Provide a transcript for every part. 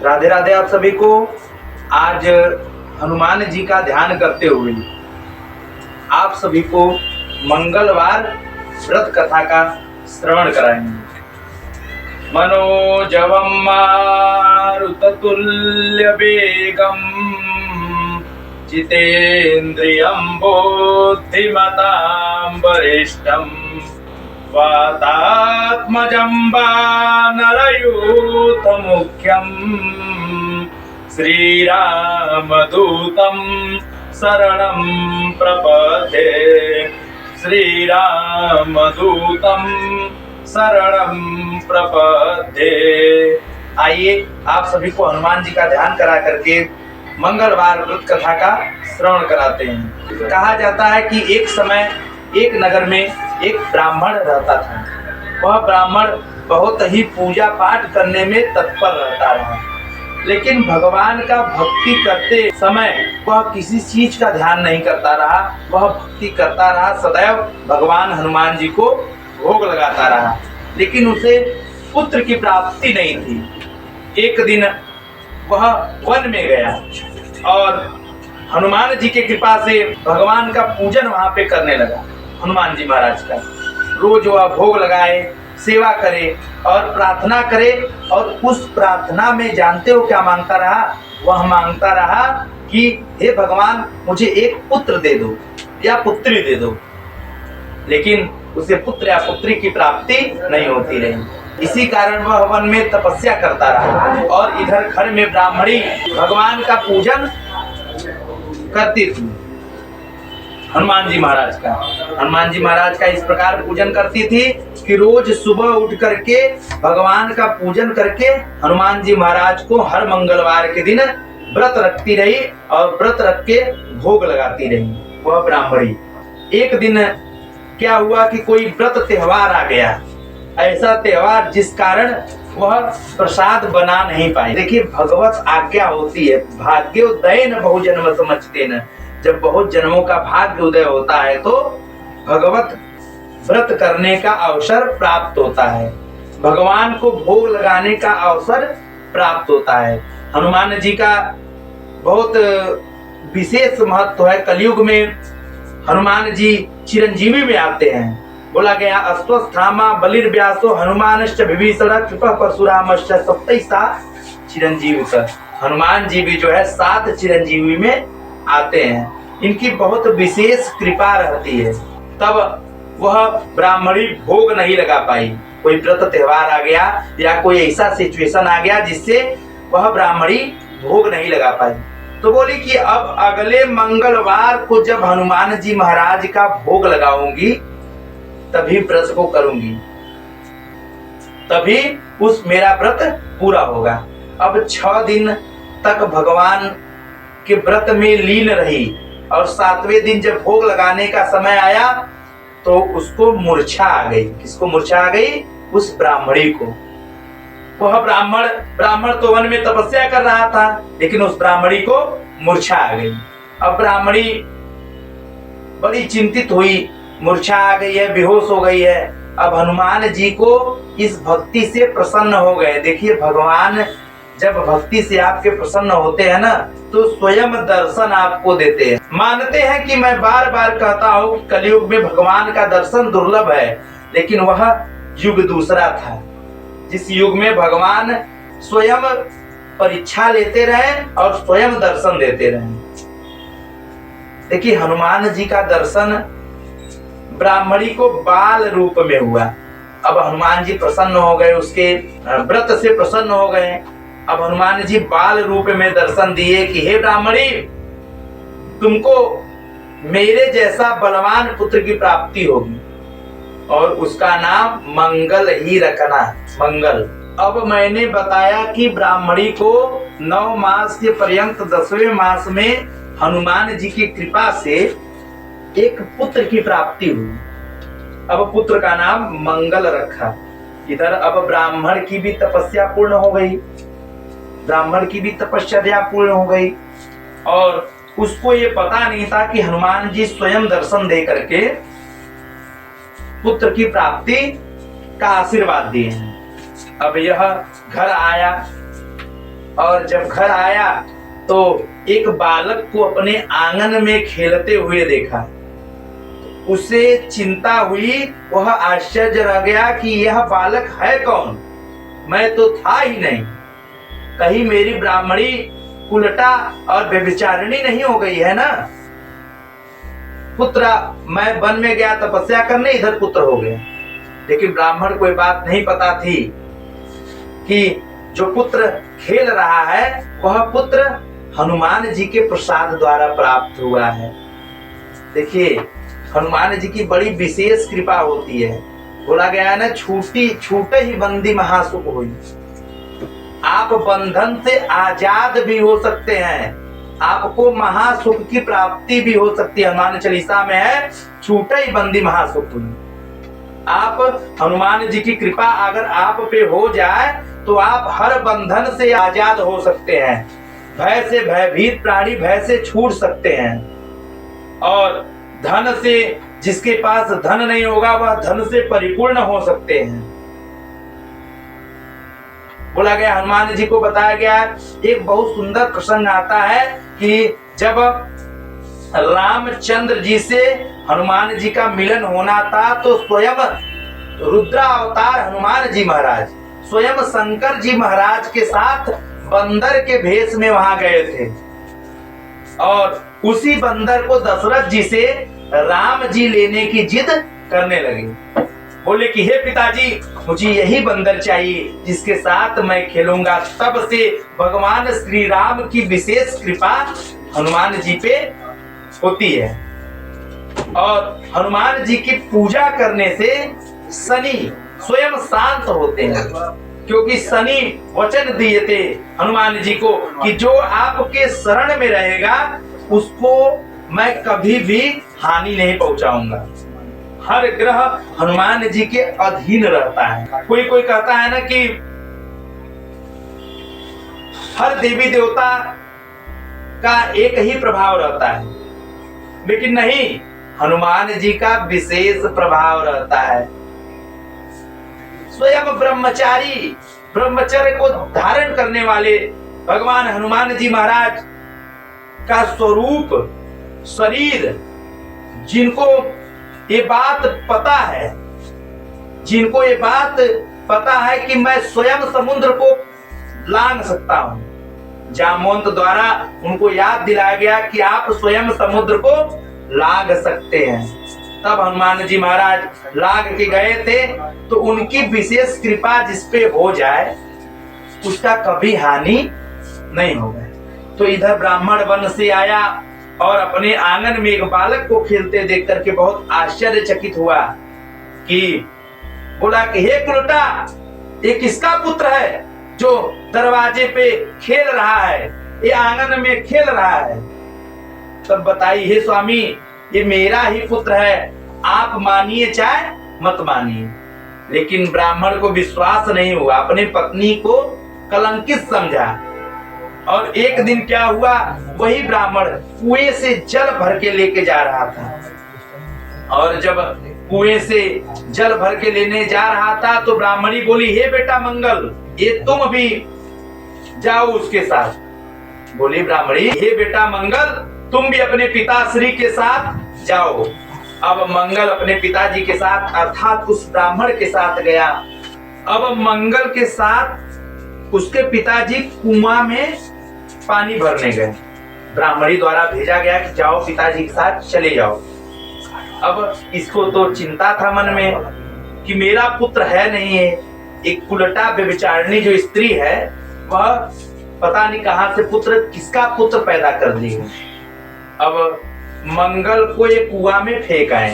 राधे राधे आप सभी को। आज हनुमान जी का ध्यान करते हुए आप सभी को मंगलवार व्रत कथा का श्रवण कराएंगे। मनोजवम मारुततुल्य वेगम जितेन्द्रियं बुद्धिमतां वरिष्ठं वातात्मजं वानरयूथमुख्यं श्रीरामदूतं शरणं प्रपद्ये। श्रीरामदूतं शरणं प्रपद्ये। आइए आप सभी को हनुमान जी का ध्यान करा करके मंगलवार व्रत कथा का श्रवण कराते हैं। कहा जाता है कि एक समय एक नगर में एक ब्राह्मण रहता था। वह ब्राह्मण बहुत ही पूजा पाठ करने में तत्पर रहता रहा, लेकिन भगवान का भक्ति करते समय वह किसी चीज का ध्यान नहीं करता रहा। वह भक्ति करता रहा, सदैव भगवान हनुमान जी को भोग लगाता रहा, लेकिन उसे पुत्र की प्राप्ति नहीं थी। एक दिन वह वन में गया और हनुमान जी के कृपा से भगवान का पूजन वहां पे करने लगा। हनुमान जी महाराज का रोज वह भोग लगाए, सेवा करे और प्रार्थना करे। और उस प्रार्थना में जानते हो क्या मांगता रहा? वह मांगता रहा कि हे भगवान, मुझे एक पुत्र दे दो या पुत्री दे दो, लेकिन उसे पुत्र या पुत्री की प्राप्ति नहीं होती रही। इसी कारण वह वन में तपस्या करता रहा और इधर घर में ब्राह्मणी भगवान का पूजन करती थी। हनुमान जी महाराज का इस प्रकार पूजन करती थी कि रोज सुबह उठ करके भगवान का पूजन करके हनुमान जी महाराज को हर मंगलवार के दिन व्रत रखती रही और व्रत रख के भोग लगाती रही वह ब्राह्मणी। एक दिन क्या हुआ कि कोई व्रत त्योहार आ गया, ऐसा त्योहार जिस कारण वह प्रसाद बना नहीं पाए। देखिए, भगवत आज्ञा होती है, भाग्योदय न बहुजन्म समझते न। जब बहुत जन्मों का भाग्य उदय होता है तो भगवत व्रत करने का अवसर प्राप्त होता है, भगवान को भोग लगाने का अवसर प्राप्त होता है। हनुमान जी का बहुत विशेष महत्व है। कलयुग में हनुमान जी चिरंजीवी में आते हैं। बोला गया अस्वस्थामा बलिर्व्यासो हनुमानश्च विभीषण कृपा परशुरामश्च सप्तैसा चिरंजीवी। हनुमान जी भी जो है 7 चिरंजीवी में आते हैं। इनकी बहुत विशेष कृपा रहती है। तब वह ब्राह्मणी भोग नहीं लगा पाई। कोई व्रत त्योहार आ गया या कोई ऐसा सिचुएशन आ गया जिससे वह ब्राह्मणी भोग नहीं लगा पाई। तो बोली कि अब अगले मंगलवार को जब हनुमान जी महाराज का भोग लगाऊंगी तभी व्रत को करूंगी, तभी उस मेरा व्रत पूरा होगा। अब 6 दिन तक भगवान के व्रत में लीन रही और 7वें दिन जब भोग लगाने का समय आया तो उसको मूर्छा आ गई। किसको मूर्छा आ गई? उस ब्राह्मणी को। वह ब्राह्मण तो वन में तपस्या कर रहा था, लेकिन उस ब्राह्मणी को मूर्छा आ गई। अब ब्राह्मणी बड़ी चिंतित हुई, मूर्छा आ गई है, बेहोश हो गई है। अब हनुमान जी को इस भक्ति से प्रसन्न हो गए। देखिए, भगवान जब भक्ति से आपके प्रसन्न होते हैं ना तो स्वयं दर्शन आपको देते हैं। मानते हैं कि मैं बार बार कहता हूँ कि कलयुग में भगवान का दर्शन दुर्लभ है, लेकिन वह युग दूसरा था जिस युग में भगवान स्वयं परीक्षा लेते रहे और स्वयं दर्शन देते रहे। देखिए, हनुमान जी का दर्शन ब्राह्मणी को बाल रूप में हुआ। अब हनुमान जी प्रसन्न हो गए, उसके व्रत से प्रसन्न हो गए। अब हनुमान जी बाल रूप में दर्शन दिए कि हे ब्राह्मणी, तुमको मेरे जैसा बलवान पुत्र की प्राप्ति होगी और उसका नाम मंगल ही रखना, मंगल। अब मैंने बताया कि ब्राह्मणी को 9 मास के पर्यंत 10वें मास में हनुमान जी की कृपा से एक पुत्र की प्राप्ति हुई। अब पुत्र का नाम मंगल रखा। इधर अब ब्राह्मण की भी तपस्या पूर्ण हो गई, ब्राह्मण की भी तपस्या पूर्ण हो गई और उसको ये पता नहीं था कि हनुमान जी स्वयं दर्शन दे करके पुत्र की प्राप्ति का आशीर्वाद दिए हैं। अब यह घर आया और जब घर आया तो एक बालक को अपने आंगन में खेलते हुए देखा। उसे चिंता हुई, वह आश्चर्य रह गया कि यह बालक है कौन, मैं तो था ही नहीं, कहीं मेरी ब्राह्मणी उल्टा और व्यभिचारिणी नहीं हो गई है ना। पुत्र, मैं वन में गया तपस्या करने, इधर पुत्र हो गया। लेकिन ब्राह्मण को ये बात नहीं पता थी कि जो पुत्र खेल रहा है वह पुत्र हनुमान जी के प्रसाद द्वारा प्राप्त हुआ है। देखिए, हनुमान जी की बड़ी विशेष कृपा होती है। बोला गया है ना, छूटे ही बंदी महासुख हुई। आप बंधन से आजाद भी हो सकते हैं, आपको महासुख की प्राप्ति भी हो सकती है। हनुमान चालीसा में है, छूटे ही बंदी महासुख हुई। आप हनुमान जी की कृपा अगर आप पे हो जाए तो आप हर बंधन से आजाद हो सकते हैं। भय से भयभीत प्राणी भय से छूट सकते हैं। और धन से, जिसके पास धन नहीं होगा वह धन से परिपूर्ण हो सकते हैं। बोला गया, हनुमान जी को बताया गया, एक बहुत सुंदर प्रसंग आता है कि जब रामचंद्र जी से हनुमान जी का मिलन होना था तो स्वयं रुद्रावतार हनुमान जी महाराज स्वयं शंकर जी महाराज के साथ बंदर के भेष में वहां गए थे। और उसी बंदर को दशरथ जी से राम जी लेने की जिद करने लगे। बोले कि हे पिताजी, मुझे यही बंदर चाहिए जिसके साथ मैं खेलूंगा। तब से भगवान श्री राम की विशेष कृपा हनुमान जी पे होती है। और हनुमान जी की पूजा करने से शनि स्वयं शांत होते हैं, क्योंकि शनि वचन दिए थे हनुमान जी को कि जो आपके शरण में रहेगा उसको मैं कभी भी हानि नहीं पहुंचाऊंगा। हर ग्रह हनुमान जी के अधीन रहता है। कोई कोई कहता है ना कि हर देवी देवता का एक ही प्रभाव रहता है, लेकिन नहीं, हनुमान जी का विशेष प्रभाव रहता है। स्वयं ब्रह्मचारी, ब्रह्मचर्य को धारण करने वाले भगवान हनुमान जी महाराज का स्वरूप, शरीर, जिनको ये बात पता है, जिनको ये बात पता है कि मैं स्वयं समुद्र को लांघ सकता हूं। जामवंत द्वारा उनको याद दिलाया गया कि आप स्वयं समुद्र को लांघ सकते हैं। तब हनुमान जी महाराज लांघ के गए थे। तो उनकी विशेष कृपा जिसपे हो जाए उसका कभी हानि नहीं होगा। तो इधर ब्राह्मण वन से आया और अपने आंगन में एक बालक को खेलते देख करके बहुत आश्चर्यचकित हुआ कि बोला कि हे कुलटा, ये किसका पुत्र है जो दरवाजे पे खेल रहा है, ये आंगन में खेल रहा है। तब बताइए, हे स्वामी, ये मेरा ही पुत्र है, आप मानिए चाहे मत मानिए। लेकिन ब्राह्मण को विश्वास नहीं हुआ, अपने पत्नी को कलंकित समझा। और एक दिन क्या हुआ, वही ब्राह्मण कुएं से जल भर के लेके जा रहा था। और जब कुएं से जल भर के लेने जा रहा था तो ब्राह्मणी बोली, हे बेटा मंगल, ये तुम भी जाओ उसके साथ। बोली ब्राह्मणी, हे बेटा मंगल, तुम भी अपने पिताश्री के साथ जाओ। अब मंगल अपने पिताजी के साथ अर्थात उस ब्राह्मण के साथ गया। अब मंगल के साथ उसके पिताजी कुआं में पानी भरने गए। ब्राह्मणी द्वारा भेजा गया कि जाओ पिताजी के साथ चले जाओ। अब इसको तो चिंता था मन में कि मेरा पुत्र है नहीं है। एक कुलटा व्यभिचारिणी जो स्त्री है वह पता नहीं कहां से पुत्र, किसका पुत्र पैदा कर दी है। अब मंगल को ये कुआं में फेंक आए,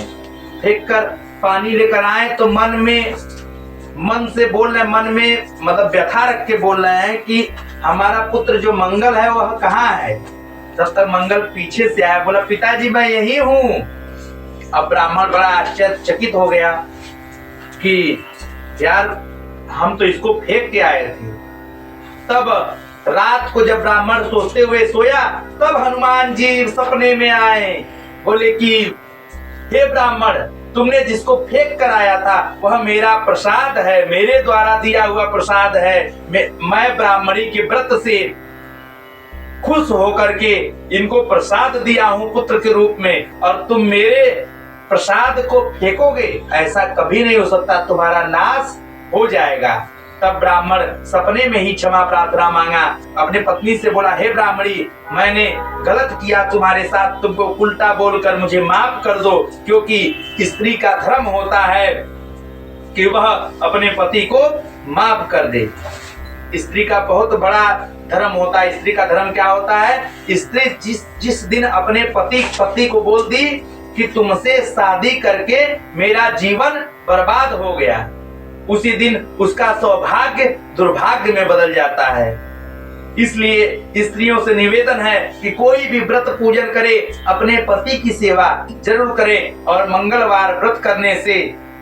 फेंक कर पानी लेकर आए तो मन से बोल रहे, मन में मतलब व्यथा रख के बोल रहे हैं कि हमारा पुत्र जो मंगल है वह कहाँ है। तब तक मंगल पीछे से आया, बोला पिताजी मैं यही हूँ। अब ब्राह्मण बड़ा आश्चर्यचकित हो गया कि यार हम तो इसको फेंक के आए थे। तब रात को जब ब्राह्मण सोते हुए सोया तब हनुमान जी सपने में आए। बोले कि हे ब्राह्मण, तुमने जिसको फेंक कर आया था वह मेरा प्रसाद है, मेरे द्वारा दिया हुआ प्रसाद है। मैं ब्राह्मणी के व्रत से खुश होकर के इनको प्रसाद दिया हूं पुत्र के रूप में, और तुम मेरे प्रसाद को फेंकोगे, ऐसा कभी नहीं हो सकता, तुम्हारा नाश हो जाएगा। तब ब्राह्मण सपने में ही क्षमा प्रार्थना मांगा, अपने पत्नी से बोला, हे ब्राह्मणी, मैंने गलत किया तुम्हारे साथ, तुमको उल्टा बोलकर मुझे माफ कर दो, क्योंकि स्त्री का धर्म होता है कि वह अपने पति को माफ कर दे। स्त्री का बहुत बड़ा धर्म होता है। स्त्री का धर्म क्या होता है? स्त्री जिस दिन अपने पति को बोल दी कि तुमसे शादी करके मेरा जीवन बर्बाद हो गया, उसी दिन उसका सौभाग्य दुर्भाग्य में बदल जाता है। इसलिए स्त्रियों से निवेदन है कि कोई भी व्रत पूजन करे, अपने पति की सेवा जरूर करें, और मंगलवार व्रत करने से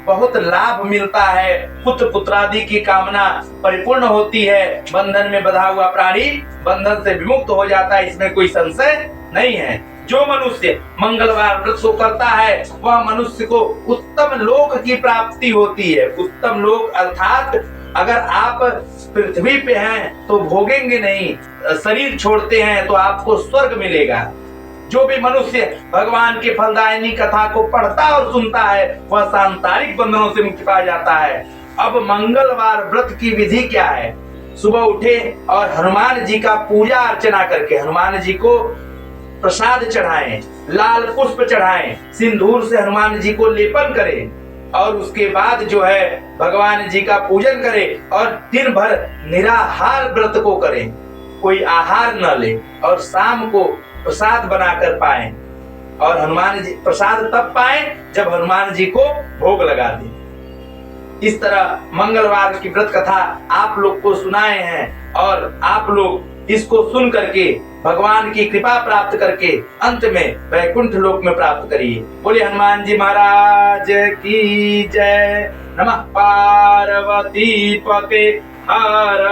बहुत लाभ मिलता है। पुत्र पुत्रादि की कामना परिपूर्ण होती है। बंधन में बंधा हुआ प्राणी बंधन से विमुक्त हो जाता है, इसमें कोई संशय नहीं है। जो मनुष्य मंगलवार व्रत को करता है वह मनुष्य को उत्तम लोक की प्राप्ति होती है। उत्तम लोक अर्थात अगर आप पृथ्वी पे हैं तो भोगेंगे नहीं, शरीर छोड़ते हैं तो आपको स्वर्ग मिलेगा। जो भी मनुष्य भगवान के फलदायिनी कथा को पढ़ता और सुनता है वह सांसारिक बंधनों से मुक्ति पा जाता है। अब मंगलवार व्रत की विधि क्या है? सुबह उठे और हनुमान जी का पूजा अर्चना करके हनुमान जी को प्रसाद चढ़ाएं, लाल पुष्प चढ़ाएं, सिंदूर से हनुमान जी को लेपन करें, और उसके बाद जो है भगवान जी का पूजन करें, और दिन भर निराहार व्रत को करें, कोई आहार न ले, और शाम को प्रसाद बनाकर पाएं, और हनुमान जी प्रसाद तब पाएं जब हनुमान जी को भोग लगा दें। इस तरह मंगलवार की व्रत कथा आप लोग को सुनाए हैं, और आप लोग इसको सुन करके भगवान की कृपा प्राप्त करके अंत में वैकुंठ लोक में प्राप्त करिए। बोले हनुमान जी महाराज की जय। नमः पार्वती पते हर